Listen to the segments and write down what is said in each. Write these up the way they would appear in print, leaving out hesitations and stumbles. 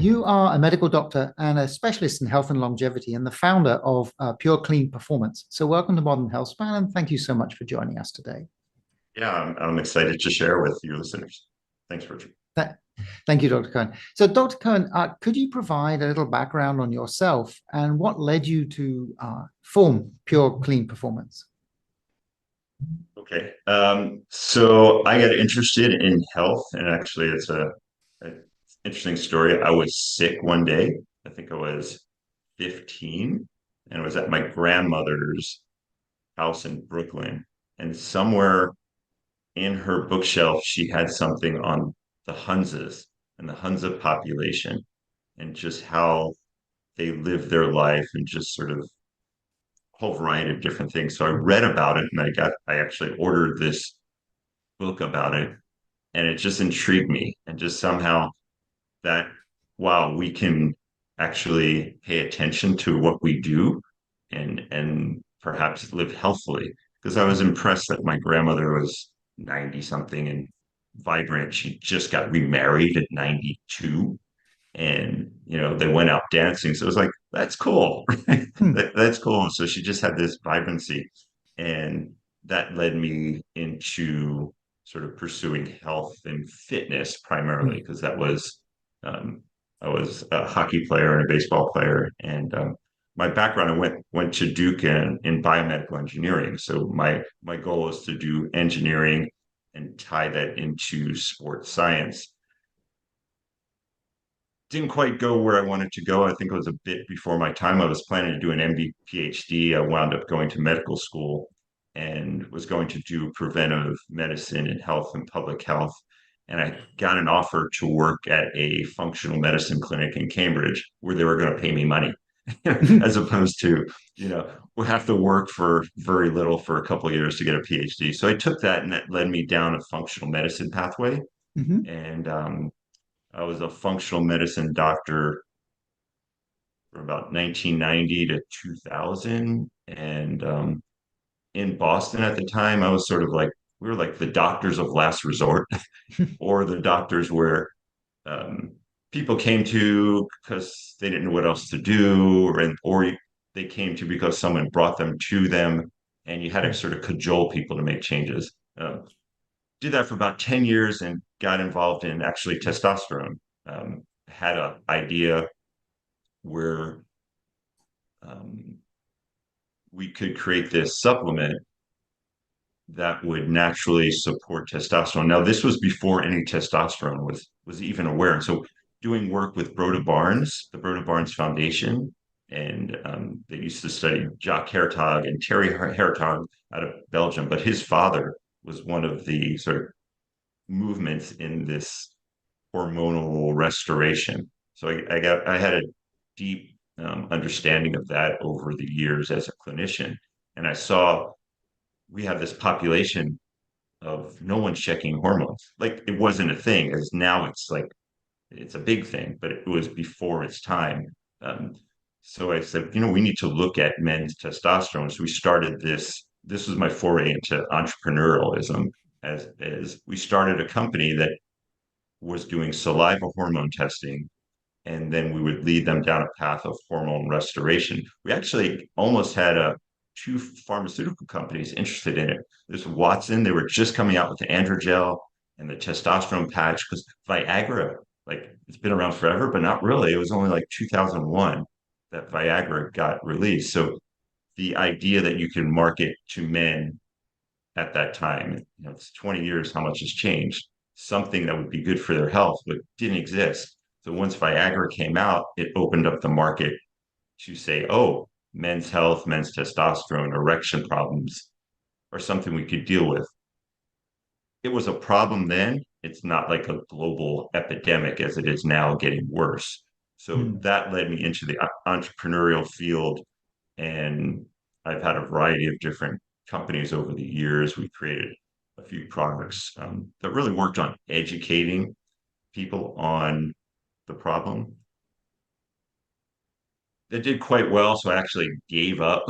You are a medical doctor and a specialist in health and longevity and the founder of Pure Clean Performance. So, welcome to Modern Healthspan, and thank you so much for joining us today. Yeah, I'm excited to share with your listeners. Thanks, Richard. Th- Thank you, Dr. Cohen. So, Dr. Cohen, could you provide a little background on yourself and what led you to form Pure Clean Performance? Okay. So I got interested in health, and actually, it's a interesting story. I was sick one day. I think I was 15, and I was at my grandmother's house in Brooklyn. And somewhere in her bookshelf, she had something on the Hunzas and the Hunza population and just how they live their life and just sort of whole variety of different things. So I read about it and I actually ordered this book about it and it just intrigued me and just somehow that, wow, we can actually pay attention to what we do and perhaps live healthfully. Because I was impressed that my grandmother was 90 something and vibrant. She just got remarried at 92 and they went out dancing, so it was like that's cool. Right? Hmm. That's cool. So she just had this vibrancy, and that led me into sort of pursuing health and fitness primarily Hmm. because that was um, I was a hockey player and a baseball player, and my background, I went to Duke in biomedical engineering. So my goal was to do engineering and tie that into sports science. Didn't quite go where I wanted to go. I think it was a bit before my time. I was planning to do an MD PhD. I wound up going to medical school and was going to do preventive medicine and health and public health. And I got an offer to work at a functional medicine clinic in Cambridge where they were going to pay me money as opposed to, we have to work for very little for a couple of years to get a PhD. So I took that and that led me down a functional medicine pathway. Mhm. And I was a functional medicine doctor from about 1990 to 2000. And in Boston at the time, I was sort of like, we were like the doctors of last resort, or the doctors where um, people came to because they didn't know what else to do, or they came to because someone brought them to them, and you had to sort of cajole people to make changes. Did that for about 10 years and got involved in actually testosterone. Had an idea where um, we could create this supplement that would naturally support testosterone. Now, this was before any testosterone was even aware. And so, doing work with Broda Barnes, the Broda Barnes Foundation, and they used to study Jacques Hertog and Terry Hertog out of Belgium, but his father was one of the sort of movements in this hormonal restoration. So I had a deep understanding of that over the years as a clinician, and I saw we have this population of no one's checking hormones. Like it wasn't a thing, as now it's like it's a big thing, but it was before its time. Um, so I said, we need to look at men's testosterone. So we started this. This was my foray into entrepreneurialism. As we started a company that was doing saliva hormone testing, and then we would lead them down a path of hormone restoration. We actually almost had two pharmaceutical companies interested in it. There's Watson, they were just coming out with the androgel and the testosterone patch because Viagra, like it's been around forever, but not really. It was only like 2001 that Viagra got released. So the idea that you can market to men at that time, it's 20 years, how much has changed? Something that would be good for their health, but didn't exist. So once Viagra came out, it opened up the market to say, oh, men's health, men's testosterone, erection problems are something we could deal with. It was a problem then. It's not like a global epidemic as it is now, getting worse. So Hmm. that led me into the entrepreneurial field. And I've had a variety of different companies over the years. We created a few products that really worked on educating people on the problem. It did quite well, so I actually gave up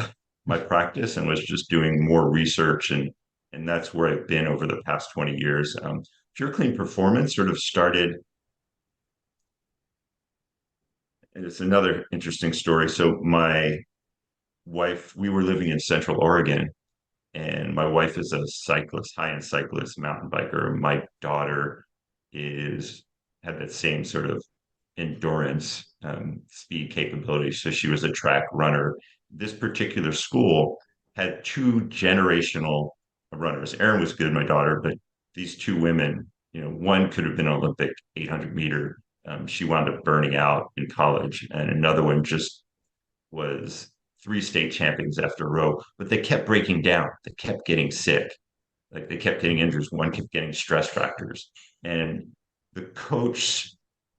my practice and was just doing more research, and that's where I've been over the past 20 years. Pure Clean Performance sort of started And it's another interesting story. So my wife, we were living in Central Oregon, and my wife is a cyclist, high-end cyclist, mountain biker. My daughter is had that same sort of endurance, speed capability. So she was a track runner. This particular school had two generational runners. Erin was good, my daughter, but these two women, one could have been an Olympic 800 meter. She wound up burning out in college, and another one just was three state champions after a row, but they kept breaking down. They kept getting sick. Like they kept getting injuries. One kept getting stress fractures. And the coach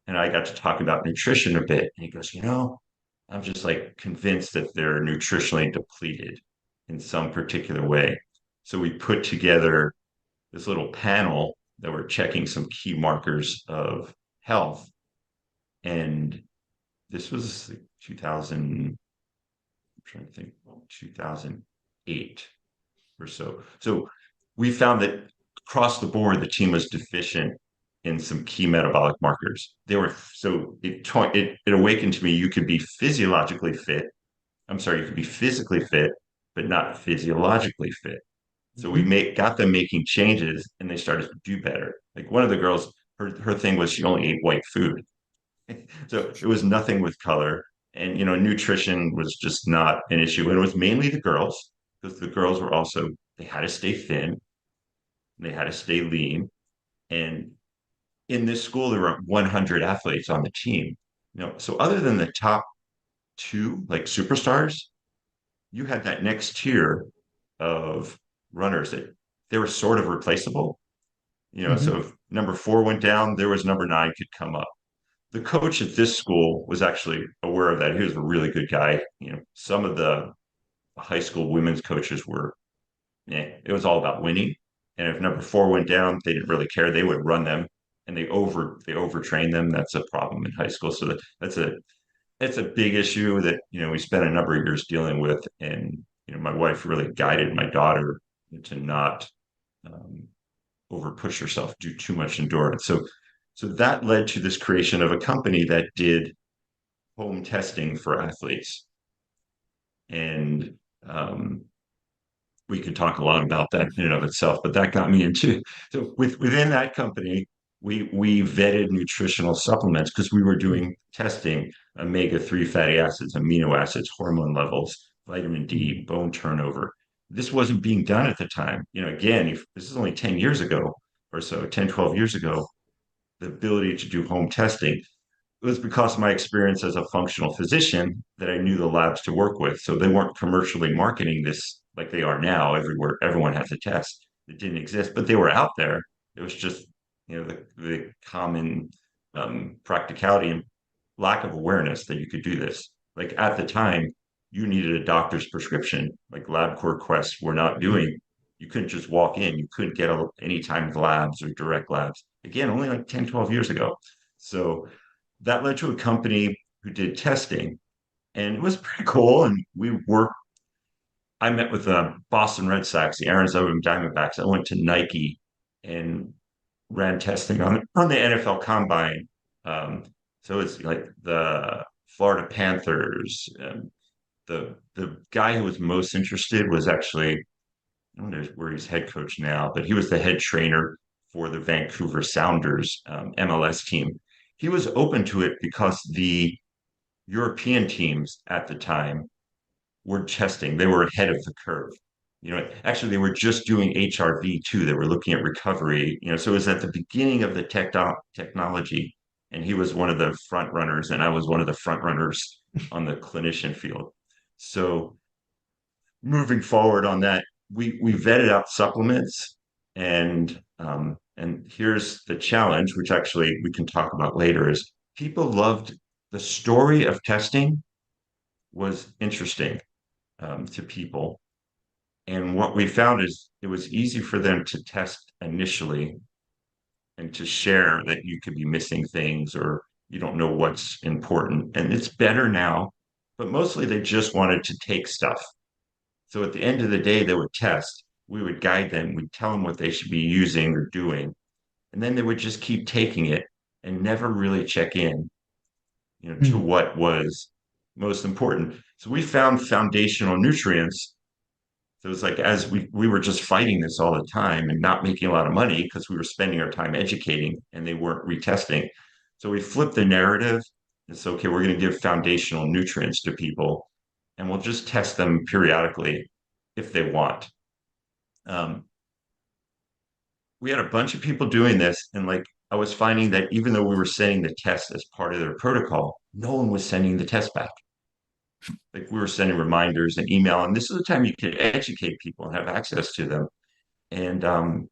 and I got to talk about nutrition a bit. And he goes, I'm just like convinced that they're nutritionally depleted in some particular way. So we put together this little panel that were checking some key markers of health. And this was 2000, I'm trying to think, 2008 or so. So we found that across the board, the team was deficient in some key metabolic markers. They were so it awakened to me you could be physiologically fit. I'm sorry, you could be physically fit, but not physiologically fit. So we Mhm. got them making changes, and they started to do better. Like one of the girls, her thing was she only ate white food, so it was nothing with color. And nutrition was just not an issue. And it was mainly the girls, because the girls were also they had to stay thin, they had to stay lean. And in this school, there were 100 athletes on the team. So other than the top two, like superstars, you had that next tier of runners that they were sort of replaceable. So Mhm. if number four went down, there was number nine could come up. The coach at this school was actually aware of that. He was a really good guy. Some of the high school women's coaches were, it was all about winning. And if number four went down, they didn't really care. They would run them, and they overtrain them. That's a problem in high school. So that's a big issue that we spent a number of years dealing with. And my wife really guided my daughter to not um, over push herself, do too much endurance. So that led to this creation of a company that did home testing for athletes. And um, we could talk a lot about that in and of itself, but that got me into so within that company, we vetted nutritional supplements because we were doing testing omega-3 fatty acids, amino acids, hormone levels, vitamin D, Mhm. bone turnover. This wasn't being done at the time. Again, if this is only 10 years ago or so, 10, 12 years ago, the ability to do home testing it was because of my experience as a functional physician that I knew the labs to work with. So they weren't commercially marketing this like they are now. Everywhere, everyone has a test. It didn't exist, but they were out there. It was just, the common practicality and lack of awareness that you could do this. Like at the time, you needed a doctor's prescription, like LabCorp Quest were not doing. You couldn't just walk in. You couldn't get any time labs or direct labs. Again, only like 10, 12 years ago. So that led to a company who did testing, and it was pretty cool. And I met with the Boston Red Sox, the Arizona Diamondbacks. I went to Nike and ran testing on the NFL Combine. Um, so it's like the Florida Panthers. The guy who was most interested was actually I don't know where he's head coach now, but he was the head trainer for the Vancouver Sounders MLS team. He was open to it because the European teams at the time were testing. They were ahead of the curve. Actually, they were just doing HRV too. They were looking at recovery. So it was at the beginning of the technology, and he was one of the front runners, and I was one of the front runners on the clinician field. So moving forward on that, we vetted out supplements, and here's the challenge, which actually we can talk about later, is people loved the story of testing was interesting to people. And what we found is it was easy for them to test initially and to share that you could be missing things or you don't know what's important. And it's better now, but mostly they just wanted to take stuff. So at the end of the day, they would test. We would guide them. We'd tell them what they should be using or doing. And then they would just keep taking it and never really check in. to Mm. what was most important. So we found foundational nutrients. So it's like as we were just fighting this all the time and not making a lot of money because we were spending our time educating and they weren't retesting. So we flipped the narrative. It's okay, we're going to give foundational nutrients to people and we'll just test them periodically if they want. Um, we had a bunch of people doing this, and like I was finding that even though we were sending the test as part of their protocol, no one was sending the test back. Like we were sending reminders and email, and this is the time you could educate people and have access to them. And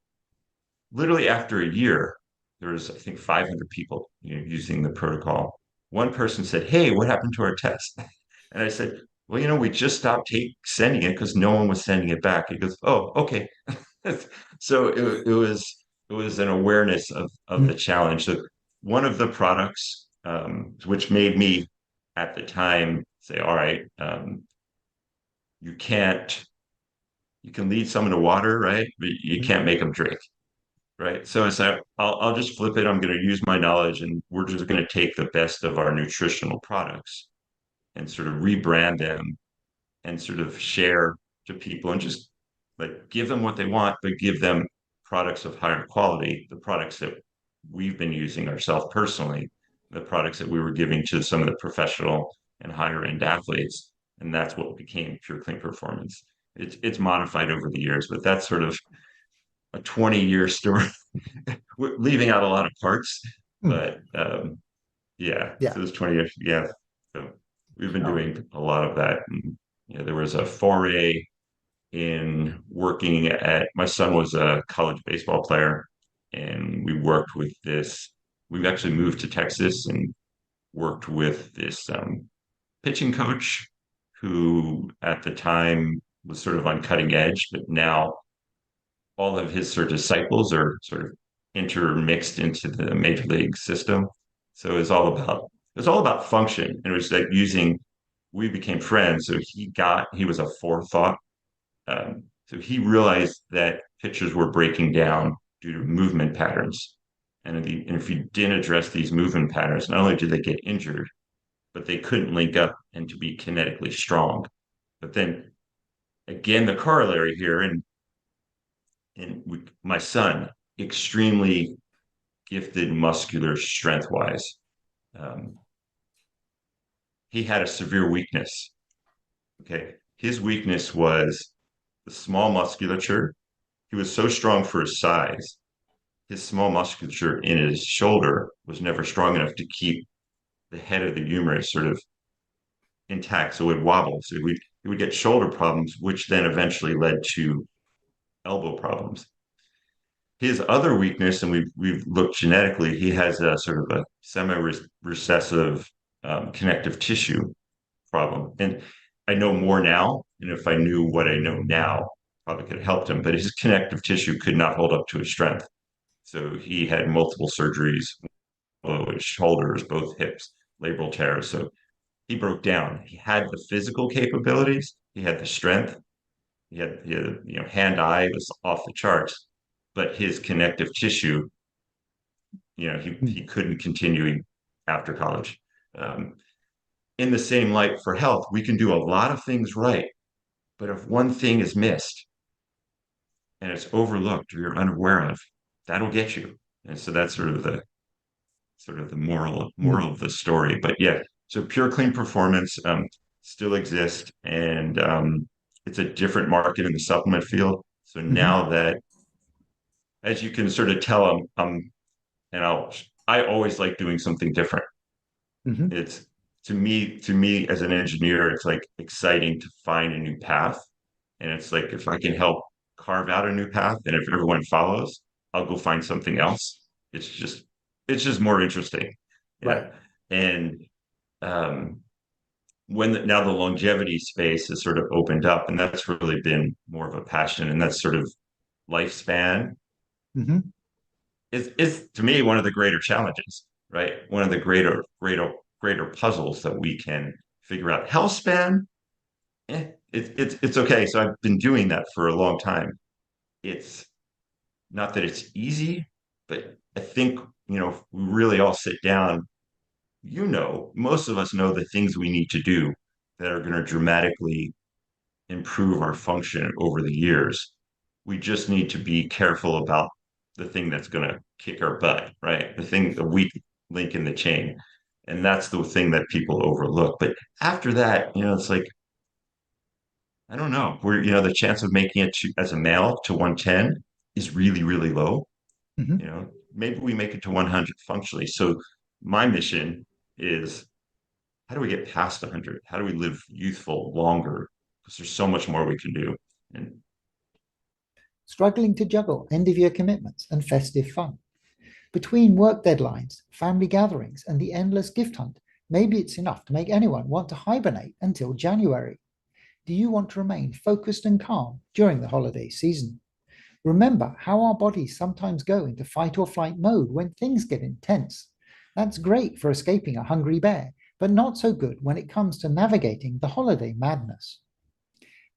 literally after a year, there was I think 500 people using the protocol. One person said, "Hey, what happened to our test?" And I said, "Well, we just stopped sending it because no one was sending it back." He goes, "Oh, okay." So it was an awareness of the Mm. challenge. So one of the products, which made me at the time say, "All right, you can't you can lead someone to water, right? But you Mm. can't make them drink." Right. So I said, I'll just flip it. I'm going to use my knowledge and we're just going to take the best of our nutritional products and sort of rebrand them and sort of share to people and just like give them what they want, but give them products of higher quality, the products that we've been using ourselves personally, the products that we were giving to some of the professional and higher end athletes. And that's what became Pure Clean Performance. It's modified over the years, but that's sort of a 20-year story, leaving out a lot of parts. Mm. But yeah, Yeah. so it's 20 years. Yeah. So we've been Oh. doing a lot of that. And, there was a foray in working at, my son was a college baseball player, and we worked with this. We've actually moved to Texas and worked with this pitching coach who at the time was sort of on cutting edge, but now all of his sort of disciples are sort of intermixed into the major league system. So it was all about function. And it was like we became friends. So he was a forethought. So he realized that pitchers were breaking down due to movement patterns. And if you didn't address these movement patterns, not only did they get injured, but they couldn't link up and to be kinetically strong. But then again, the corollary here, my son, extremely gifted muscular strength wise. Um, he had a severe weakness. Okay. His weakness was the small musculature. He was so strong for his size. His small musculature in his shoulder was never strong enough to keep the head of the humerus sort of intact. So it would wobble. So he would get shoulder problems, which then eventually led to elbow problems. His other weakness, and we've looked genetically, he has a sort of a semi-recessive connective tissue problem. And I know more now, and if I knew what I know now, probably could have helped him. But his connective tissue could not hold up to his strength, so he had multiple surgeries, both his shoulders, both hips, labral tears. So he broke down. He had the physical capabilities, he had the strength, he had hand eye was off the charts, but his connective tissue, he Mm. couldn't continue after college. Um, in the same light for health, we can do a lot of things right, but if one thing is missed and it's overlooked or you're unaware of, that'll get you. And so that's sort of the moral Mm. of the story. But yeah, so Pure Clean Performance still exists, and it's a different market in the supplement field. So Mhm. now that, as you can sort of tell, and I always like doing something different. Mhm. It's to me as an engineer, it's like exciting to find a new path. And it's like if I can help carve out a new path, and if everyone follows, I'll go find something else. It's just it's just more interesting. Yeah. Right. And um now the longevity space has sort of opened up, and that's really been more of a passion, and that's sort of lifespan Mhm. is to me one of the greater challenges, right? One of the greater puzzles that we can figure out. Healthspan, it's okay. So I've been doing that for a long time. It's not that it's easy, but I think if we really all sit down, most of us know the things we need to do that are going to dramatically improve our function over the years. We just need to be careful about the thing that's going to kick our butt, right? The weak link in the chain. And that's the thing that people overlook. But after that, it's like, I don't know, the chance of making it as a male to 110 is really, really low. Mhm. Maybe we make it to 100 functionally. So my mission is, how do we get past 100? How do we live youthful longer? Because there's so much more we can do. And Struggling to juggle end of year commitments and festive fun. Between work deadlines, family gatherings, and the endless gift hunt, maybe it's enough to make anyone want to hibernate until January. Do you want to remain focused and calm during the holiday season? Remember how our bodies sometimes go into fight or flight mode when things get intense. That's great for escaping a hungry bear, but not so good when it comes to navigating the holiday madness.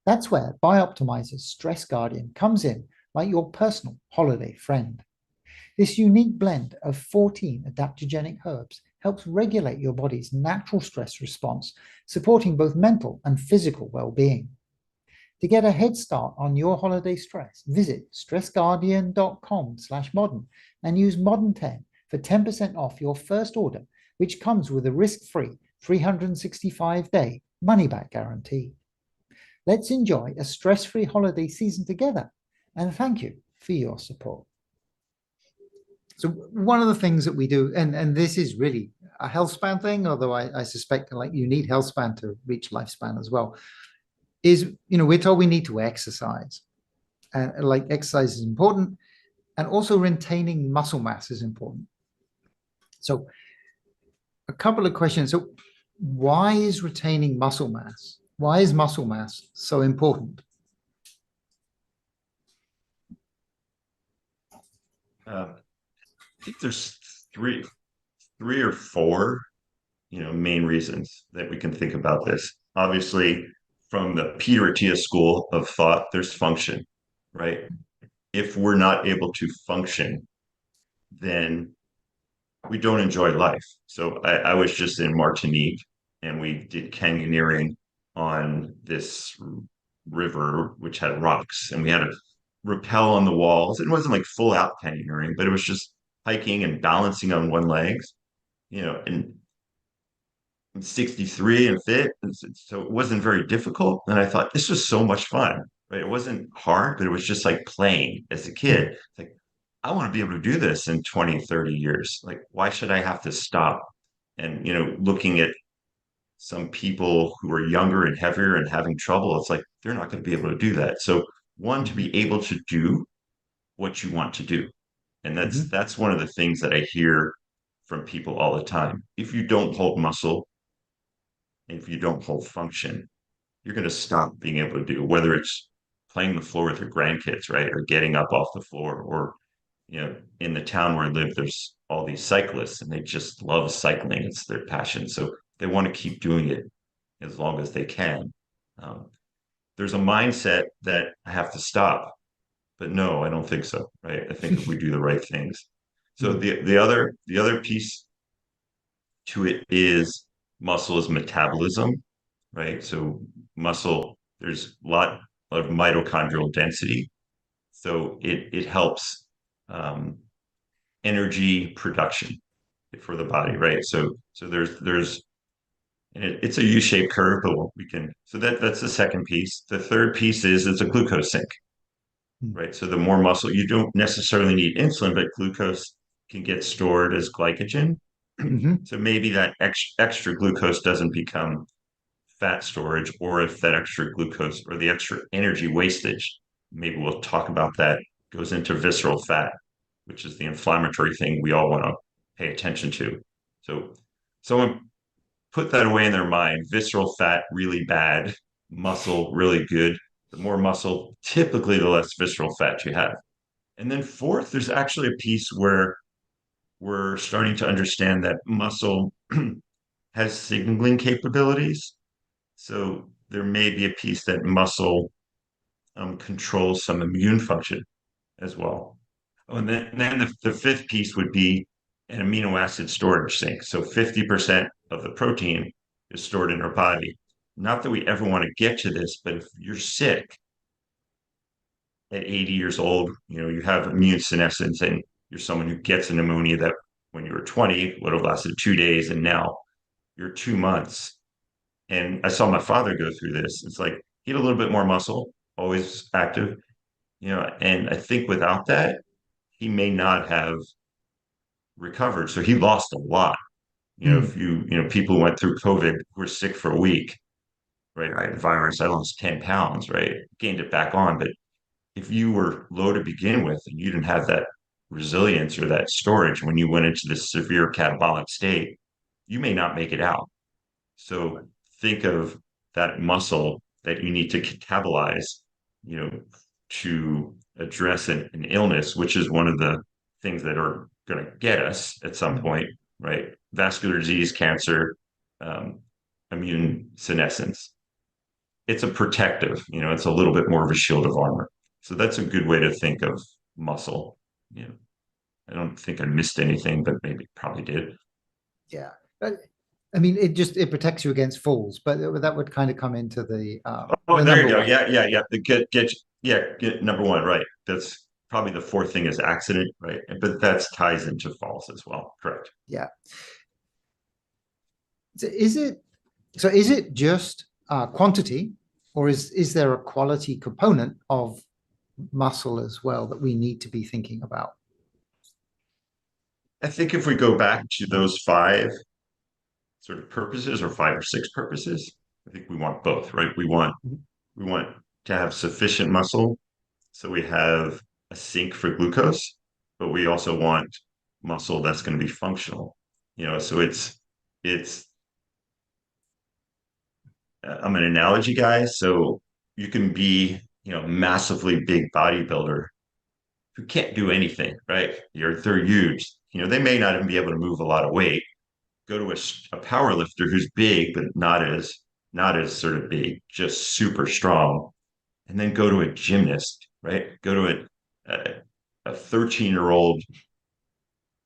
That's where Bioptimizer's Stress Guardian comes in like your personal holiday friend. This unique blend of 14 adaptogenic herbs helps regulate your body's natural stress response, supporting both mental and physical well-being. To get a head start on your holiday stress, visit stressguardian.com/modern and use modern10 for 10% off your first order, which comes with a risk-free 365-day money-back guarantee. Let's enjoy a stress-free holiday season together, and thank you for your support. So one of the things that we do, and this is really a health span thing, although I suspect like you need health span to reach lifespan as well, is we're told we need to exercise, and like exercise is important, and also retaining muscle mass is important. So a couple of questions. So why is retaining muscle mass? Why is muscle mass so important? I think there's three or four, main reasons that we can think about this. Obviously, from the Peter Attia school of thought, there's function, right? If we're not able to function, then we don't enjoy life. So I was just in Martinique and we did canyoneering on this river, which had rocks, and we had to rappel on the walls. It wasn't like full out canyoneering, but it was just hiking and balancing on one leg, and I'm 63 and fit. And so it wasn't very difficult. And I thought this was so much fun, right? It wasn't hard, but it was just like playing as a kid. It's like, I want to be able to do this in 20, 30 years. Like, why should I have to stop? And, looking at some people who are younger and heavier and having trouble, it's like, they're not going to be able to do that. So, one, to be able to do what you want to do. And that's Mhm. that's one of the things that I hear from people all the time. If you don't hold muscle, if you don't hold function, you're going to stop being able to do, whether it's playing the floor with your grandkids, right? Or getting up off the floor, or, in the town where I live, there's all these cyclists and they just love cycling. It's their passion. So they want to keep doing it as long as they can. Um, there's a mindset that I have to stop, but no, I don't think so. Right. I think if we do the right things. So Mm. the other piece to it is muscle is metabolism, right? So muscle, there's a lot of mitochondrial density, so it helps um, energy production for the body, right? So there's and it's a U-shaped curve, but we can. So that's the second piece. The third piece is it's a glucose sink, Mm. right? So the more muscle, you don't necessarily need insulin, but glucose can get stored as glycogen. Mhm. So maybe that extra glucose doesn't become fat storage, or if that extra glucose or the extra energy wastage, maybe we'll talk about that, goes into visceral fat, which is the inflammatory thing we all want to pay attention to. So someone put that away in their mind. Visceral fat, really bad. Muscle, really good. The more muscle, typically the less visceral fat you have. And then fourth, there's actually a piece where we're starting to understand that muscle has signaling capabilities. So there may be a piece that muscle controls some immune function as well. Oh, and then the fifth piece would be an amino acid storage sink. So 50% of the protein is stored in our body. Not that we ever want to get to this, but if you're sick at 80 years old, you have immune senescence and you're someone who gets a pneumonia that when you were 20 would have lasted 2 days and now you're 2 months. And I saw my father go through this. It's like he had a little bit more muscle, always active, and I think without that, he may not have recovered. So he lost a lot. Mm, If people who went through COVID who were sick for a week, right? I had the virus, I lost 10 pounds, right? Gained it back on. But if you were low to begin with and you didn't have that resilience or that storage when you went into this severe catabolic state, you may not make it out. So think of that muscle that you need to catabolize, you know, to address an illness, which is one of the things that are going to get us at some mm, point, right? Vascular disease, cancer, um, immune senescence. It's a protective, it's a little bit more of a shield of armor. So that's a good way to think of muscle. You know, I don't think I missed anything, but maybe probably did. yeah. But, I mean, it protects you against falls, but that would kind of come into Oh, the there you number go. one. Yeah, yeah, yeah. The get number one, right. That's probably the fourth thing is accident, right? But that's ties into falls as well. Correct. Yeah. So is it just quantity, or is there a quality component of muscle as well that we need to be thinking about? I think if we go back to those five sort of purposes or five or six purposes, I think we want both, right? We want to have sufficient muscle so we have a sink for glucose, but we also want muscle that's going to be functional. So it's I'm an analogy guy, so you can be, massively big bodybuilder who can't do anything, right? They're huge. They may not even be able to move a lot of weight. Go to a power lifter who's big, but not as sort of big, just super strong, and then go to a gymnast, right? Go to a 13-year-old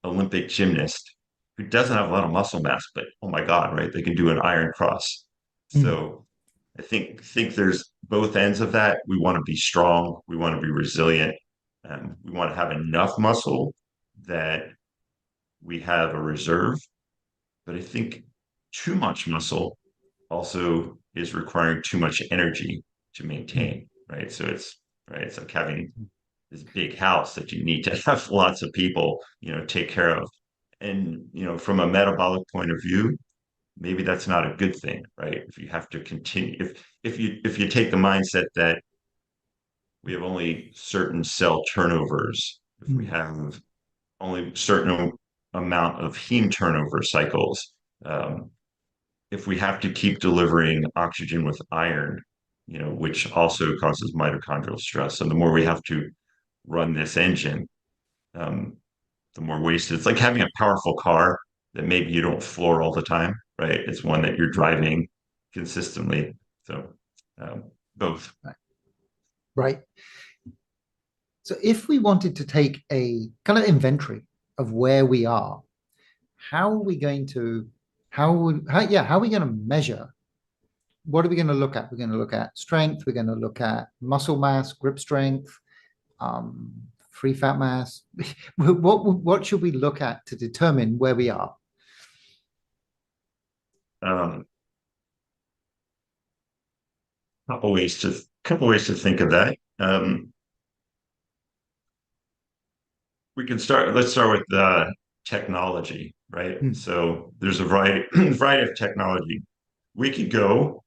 Olympic gymnast who doesn't have a lot of muscle mass, but oh my God, right? They can do an iron cross. Mm, So I think there's both ends of that. We want to be strong. We want to be resilient. We want to have enough muscle that we have a reserve. But I think too much muscle also is requiring too much energy to mm, maintain, right? So it's right. It's like having this big house that you need to have lots of people, take care of. And, from a metabolic point of view, maybe that's not a good thing, right? If you have to continue, if you take the mindset that we have only certain cell turnovers, if we mm, have only certain amount of heme turnover cycles, um, if we have to keep delivering oxygen with iron, which also causes mitochondrial stress. And the more we have to run this engine, um, the more wasted. It's like having a powerful car that maybe you don't floor all the time, right? It's one that you're driving consistently. So both. right. So if we wanted to take a kind of inventory of where we are, how are we going to how are we going to measure? What are we going to look at? We're going to look at strength, we're going to look at muscle mass, grip strength, um, free fat mass. What should we look at to determine where we are? Um, couple ways to think of that. Let's start with technology, right? Hmm, So there's a variety variety of technology. We could go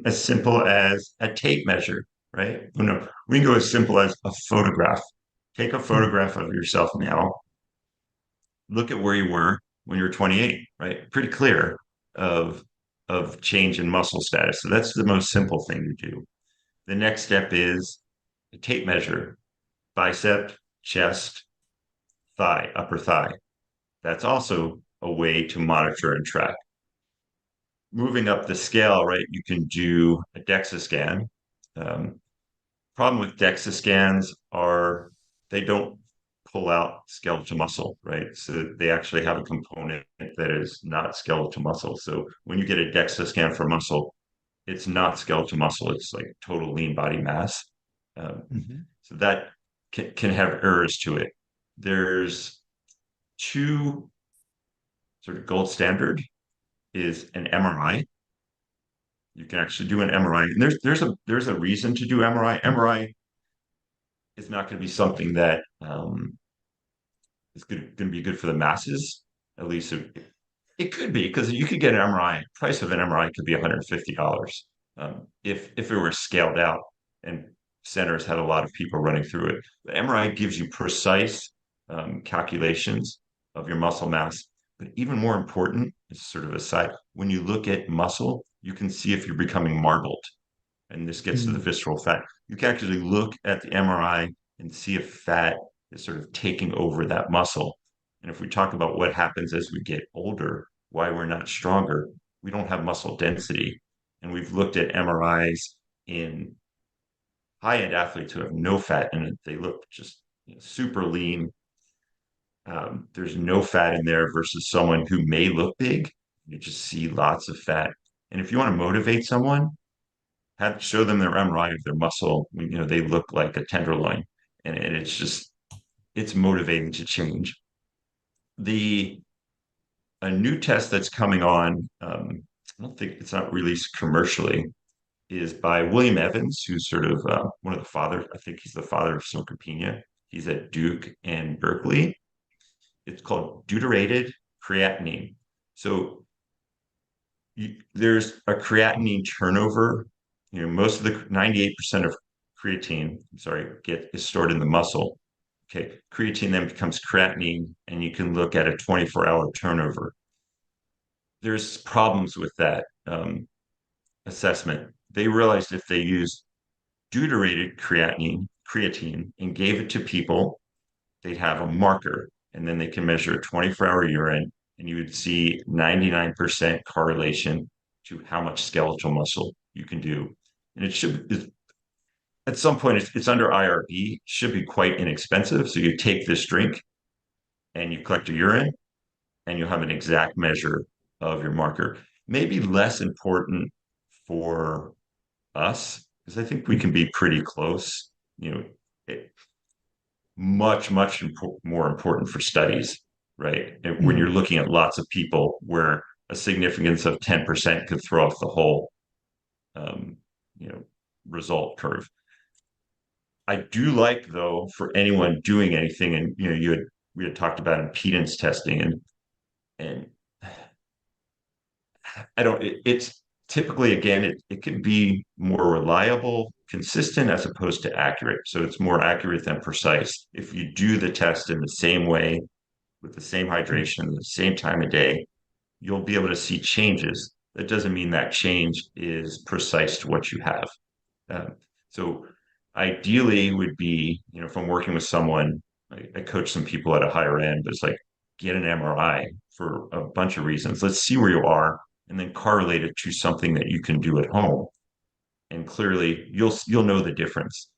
as simple as a tape measure, right? No, we can go as simple as a photograph. Take a hmm, photograph of yourself now. Look at where you were when you were 28, right? Pretty clear of change in muscle status. So that's the most simple thing to do. The next step is a tape measure, bicep, chest, thigh, upper thigh. That's also a way to monitor and track. Moving up the scale, right, you can do a DEXA scan. Um, Problem with DEXA scans are they don't pull out skeletal muscle, right? So they actually have a component that is not skeletal muscle. So when you get a DEXA scan for muscle, it's not skeletal muscle. It's like total lean body mass. Um, Mhm. so that can have errors to it. There's two sort of gold standard is an MRI. You can actually do an MRI, and there's a reason to do MRI. MRI is not going to be something that is going to be good for the masses. At least it could be because you could get an MRI. Price of an MRI could be $150 if it were scaled out and centers had a lot of people running through it. The MRI gives you precise calculations of your muscle mass. But even more important, is sort of a side, when you look at muscle, you can see if you're becoming marbled. And this gets to the Mm. visceral fat. You can actually look at the MRI and see if fat is sort of taking over that muscle. And if we talk about what happens as we get older, why we're not stronger, we don't have muscle density. And we've looked at MRIs in high-end athletes who have no fat and they look just super lean. There's no fat in there versus someone who may look big. You just see lots of fat. And if you want to motivate someone, have show them their MRI of their muscle. They look like a tenderloin, and it's motivating to change. The A new test that's coming on. I don't think it's not released commercially. Is by William Evans, who's sort of one of the fathers. I think he's the father of sarcopenia. He's at Duke and Berkeley. It's called deuterated creatinine. So there's a creatinine turnover. Most of the 98% of creatine, is stored in the muscle. Okay, creatine then becomes creatinine, and you can look at a 24-hour turnover. There's problems with that assessment. They realized if they used deuterated creatine, and gave it to people, they'd have a marker, and then they can measure a 24-hour urine, and you would see 99% correlation to how much skeletal muscle you can do. And at some point, it's under IRB, should be quite inexpensive. So you take this drink and you collect your urine, and you'll have an exact measure of your marker. Maybe less important for us, because I think we can be pretty close. It, more important for studies, right? And when you're Mm. looking at lots of people where a significance of 10% could throw off the whole, um, you know, result curve. I do like, though, for anyone doing anything, and we had talked about impedance testing, and I don't. It's typically, again, it can be more reliable, consistent as opposed to accurate. So it's more accurate than precise. If you do the test in the same way with the same Mm. hydration, the same time of day, you'll be able to see changes. That doesn't mean that change is precise to what you have. Um, so ideally would be, if I'm working with someone, I coach some people at a higher end, but it's like get an MRI for a bunch of reasons. Let's see where you are and then correlate it to something that you can do at home. And clearly you'll know the difference.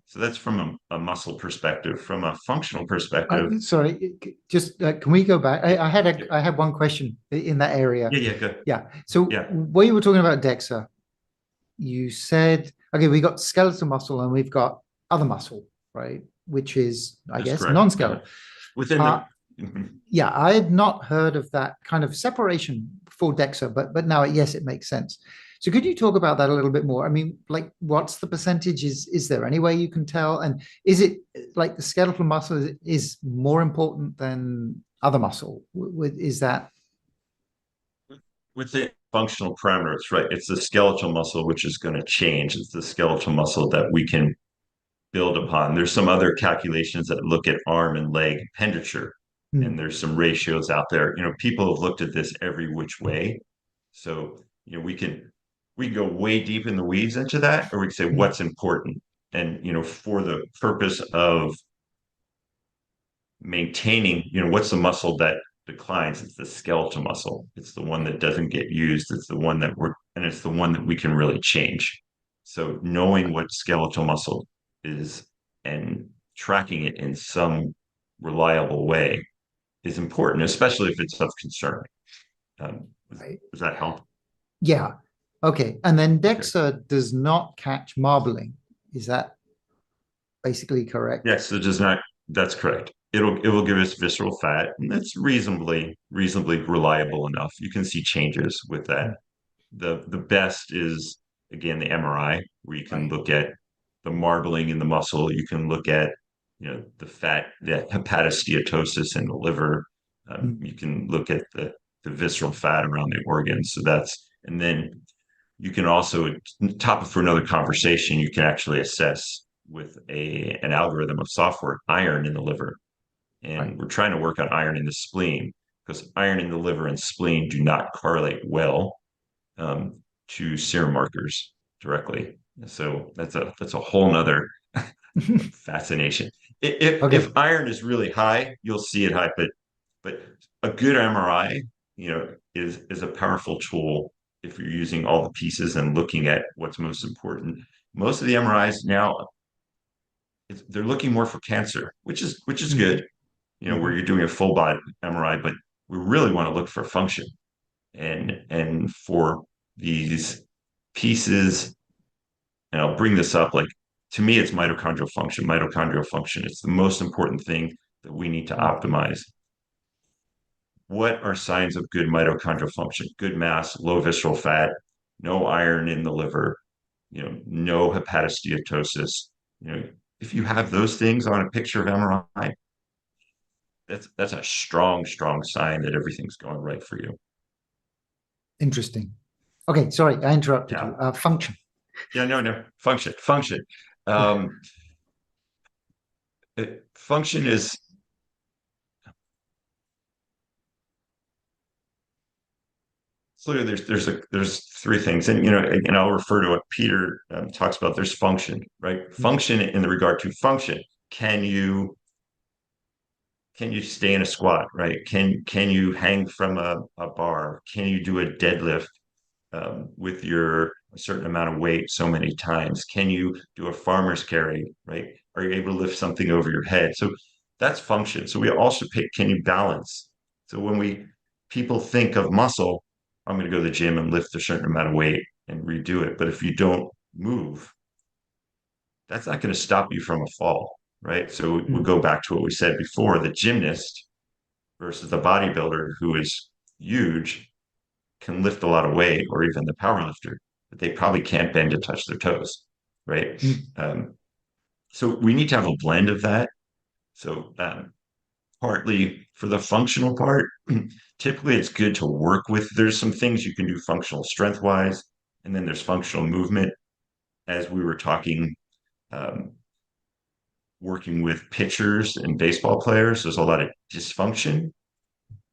So that's from a muscle perspective. From a functional perspective, Sorry, just can we go back? yeah, I had one question in that area. yeah, good. Yeah. So Yeah, when you were talking about DEXA, you said, okay, we got skeletal muscle and we've got other muscle, right? Which is, I that's guess, correct. non-skeletal. Within Uh, the Mhm. yeah, I had not heard of that kind of separation for DEXA, but now, yes, it makes sense. So could you talk about that a little bit more? I mean, like, what's the percentage? Is there any way you can tell? And is it like the skeletal muscle is more important than other muscle? Is that? Within functional parameters, right? It's the skeletal muscle which is going to change. It's the skeletal muscle that we can build upon. There's some other calculations that look at arm and leg appendage, and Hmm. there's some ratios out there. People have looked at this every which way. So, we can go way deep in the weeds into that, or we can say Hmm. what's important. And, for the purpose of maintaining, what's the muscle that declines? It's the skeletal muscle. It's the one that doesn't get used. It's the one that we can really change. So knowing what skeletal muscle is and tracking it in some reliable way is important, especially if it's of concern. Right. Does that help? Yeah. Okay. And then Okay. DEXA does not catch marbling. Is that basically correct? Yes, it does not. That's correct. It will give us visceral fat, and that's reasonably reliable enough. You can see changes with that. Mm. The best is again the MRI, where you can Right. look at the marbling in the muscle. You can look at the fat, the hepatosteatosis in the liver. Mm. You can look at the visceral fat around the organs. So that's and then you can also topic for another conversation. You can actually assess with a an algorithm of software iron in the liver, Right. and we're trying to work on iron in the spleen because iron in the liver and spleen do not correlate well um, to serum markers directly. So that's a whole nother fascination. If Okay. iron is really high, you'll see it high, but a good MRI, is a powerful tool if you're using all the pieces and looking at what's most important. Most of the MRIs now, they're looking more for cancer, which is Mm. good, where you're doing a full body MRI, but we really want to look for function and for these pieces. And I'll bring this up, like to me, it's mitochondrial function. Mitochondrial function. It's the most important thing that we need to Mm. optimize. What are signs of good mitochondrial function? Good mass, low visceral fat, no iron in the liver, no hepatosteatosis. If you have those things on a picture of MRI, that's a strong sign that everything's going right for you. Interesting. Okay. Sorry, I interrupted Yeah. you. Function. Yeah, no. Function. Um, function is clearly there's three things, and I'll refer to what Peter talks about. There's function, right? Mm. Function in the regard to function. Can you stay in a squat, right? Can you hang from a bar? Can you do a deadlift with your a certain amount of weight so many times? Can you do a farmer's carry, right? Are you able to lift something over your head? So that's function. So we also pick, can you balance? So when people think of muscle, I'm going to go to the gym and lift a certain amount of weight and redo it. But if you don't move, that's not going to stop you from a fall, right? So we Mm. go back to what we said before, the gymnast versus the bodybuilder who is huge can lift a lot of weight, or even the power lifter, but they probably can't bend to touch their toes, right? Mm. Um, so we need to have a blend of that. So partly for the functional part, typically it's good to work with. There's some things you can do functional strength wise, and then there's functional movement. As we were talking, um, working with pitchers and baseball players, there's a lot of dysfunction.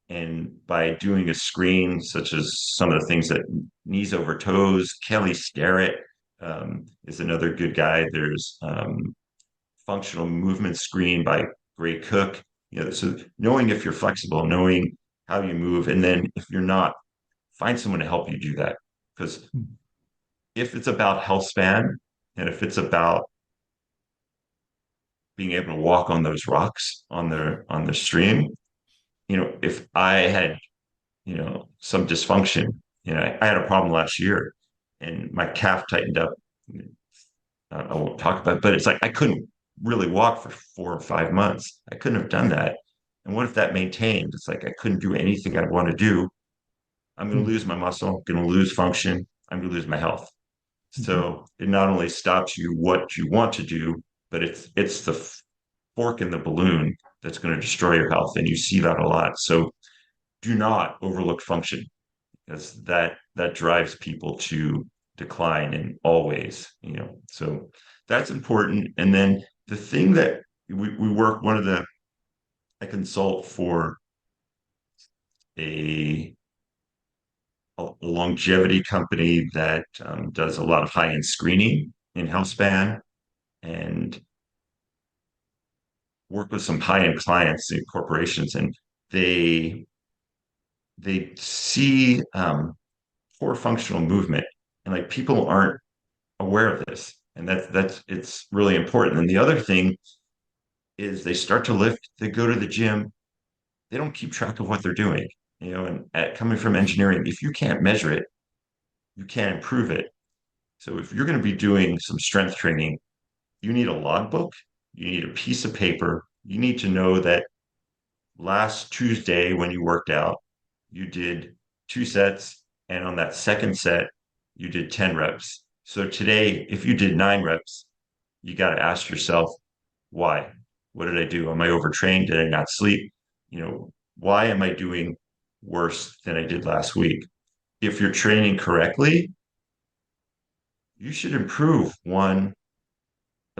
And by doing a screen, such as some of the things that knees over toes, Kelly Starrett is another good guy. There's functional movement screen by Gray Cook. So knowing if you're flexible, knowing how you move, and then if you're not, find someone to help you do that. Because Mm. if it's about health span, and if it's about being able to walk on those rocks on the stream, if I had some dysfunction. I had a problem last year and my calf tightened up. I won't talk about it, but it's like I couldn't really walk for 4 or 5 months. I couldn't have done Right. that. And what if that maintained? It's like I couldn't do anything I want to do. I'm going to Mm. lose my muscle, I'm going to lose function, I'm going to lose my health. Mhm. So it not only stops you what you want to do, but it's the fork in the balloon that's going to destroy your health. And you see that a lot. So do not overlook function because that drives people to decline in all ways. So that's important. And then the thing that we work, one of the I consult for a a longevity company that does a lot of high-end screening in Healthspan, and work with some high-end clients and corporations, and they they see poor functional movement, and like people aren't aware of this, and that's it's really important. And the other thing is they start to lift, they go to the gym, they don't keep track of what they're doing. And coming from engineering, if you can't measure it, you can't improve it. So if you're going to be doing some strength training, you need a logbook, you need a piece of paper, you need to know that last Tuesday when you worked out, you did 2 sets, and on that second set, you did 10 reps. So today, if you did 9 reps, you got to ask yourself, why? What did I do? Am I overtrained? Did I not sleep? Why am I doing worse than I did last week? If you're training correctly, you should improve at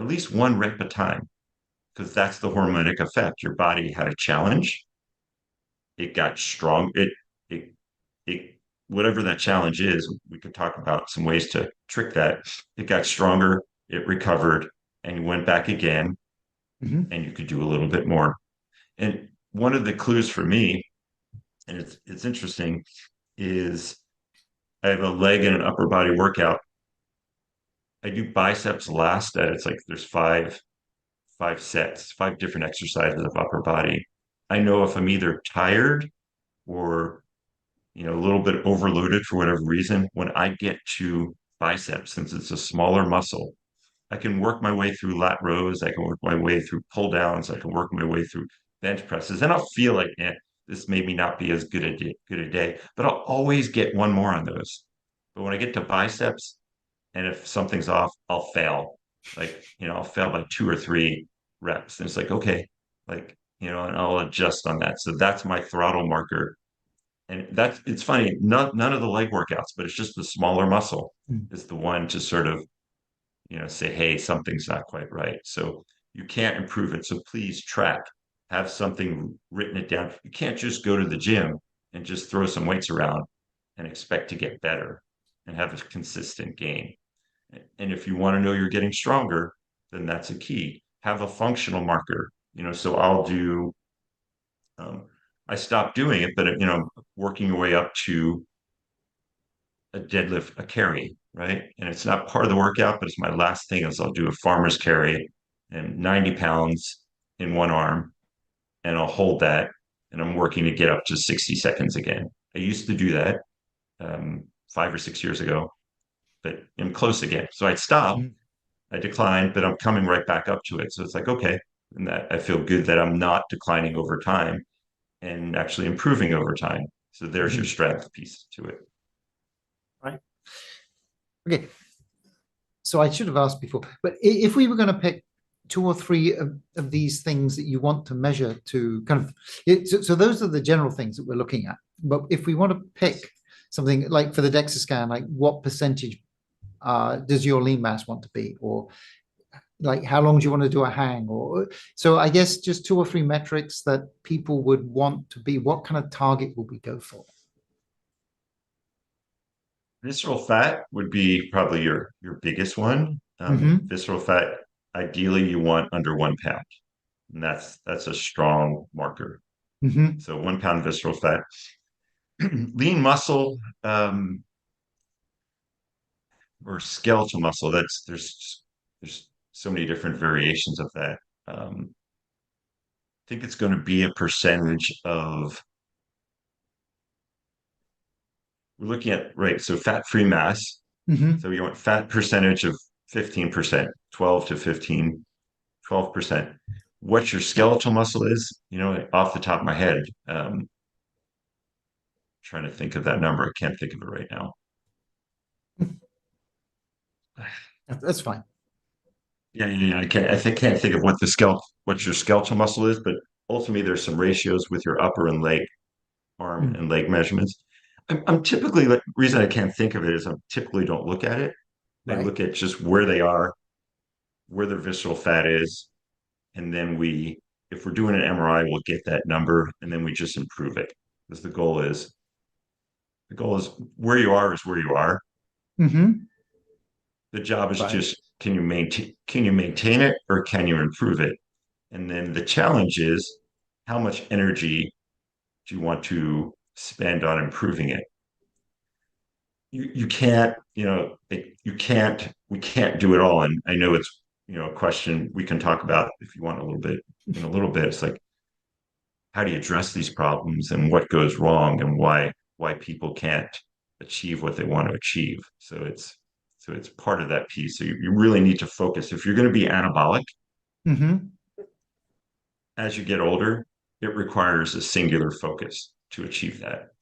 least 1 rep a time, because that's the hormonic effect. Your body had a challenge, it got strong, it it whatever that challenge is, we could talk about some ways to trick that. It got stronger, it recovered, and you went back again, Mhm. and you could do a little bit more. And one of the clues for me, and it's interesting, is I have a leg and an upper body workout. I do biceps last. That it's like there's five sets, 5 different exercises of upper body. I know if I'm either tired or a little bit overloaded for whatever reason. When I get to biceps, since it's a smaller muscle, I can work my way through lat rows. I can work my way through pull downs. I can work my way through bench presses, and I'll feel like, this maybe not be as good a day, but I'll always get one more on those. But when I get to biceps, and if something's off, I'll fail. Like, I'll fail by 2 or 3 reps. And it's like, okay, like, and I'll adjust on that. So that's my throttle marker. And it's funny, none of the leg workouts, but it's just the smaller muscle Mm. is the one to sort of, say, hey, something's not quite right. So you can't improve it. So please track, have something written it down. You can't just go to the gym and just throw some weights around and expect to get better and have a consistent gain. And if you want to know you're getting stronger, then that's a key. Have a functional marker. So I'll do. I stopped doing it, but working your way up to a deadlift, a carry, right? And it's not part of the workout, but it's my last thing. Is I'll do a farmer's carry and 90 pounds in one arm, and I'll hold that, and I'm working to get up to 60 seconds again. I used to do that 5 or 6 years ago, but I'm close again. So I'd stop, Mm. I declined, but I'm coming right back up to it. So it's like, okay, and that I feel good that I'm not declining over time and actually improving over time. So there's your Mhm. strength piece to it. Right. Okay. So I should have asked before, but if we were going to pick two or three of these things that you want to measure to kind of, so those are the general things that we're looking at. But if we want to pick Yes. something like for the DEXA scan, like what percentage does your lean mass want to be, or like how long do you want to do a hang, or so I guess just two or three metrics that people would want to be. What kind of target would we go for? Visceral fat would be probably your biggest one. Mm-hmm. Visceral fat, ideally, you want under 1 pound, and that's a strong marker. Mm-hmm. So 1 pound visceral fat. Lean muscle, or skeletal muscle. There's so many different variations of that. I think it's going to be a percentage of. We're looking at, right. So fat-free mass. Mm-hmm. So you want fat percentage of 15%, 12 to 15, 12%. What your skeletal muscle is, off the top of my head, trying to think of that number. I can't think of it right now. That's fine. Yeah, yeah, yeah. Can't think of what your skeletal muscle is, but ultimately there's some ratios with your upper and leg, arm Mm. and leg measurements. I'm typically, the reason I can't think of it is I typically don't look at it. I Right. look at just where they are, where their visceral fat is, and then if we're doing an MRI, we'll get that number, and then we just improve it. Because the goal is where you are is where you are. Mm-hmm. The job is Right. just, can you maintain it, or can you improve it? And then the challenge is, how much energy do you want to spend on improving it? You can't, we can't do it all. And I know it's, a question we can talk about if you want a little bit in a little bit. It's like, how do you address these problems and what goes wrong and why people can't achieve what they want to achieve. So it's part of that piece. So you really need to focus. If you're going to be anabolic Hmm. as you get older, it requires a singular focus to achieve that.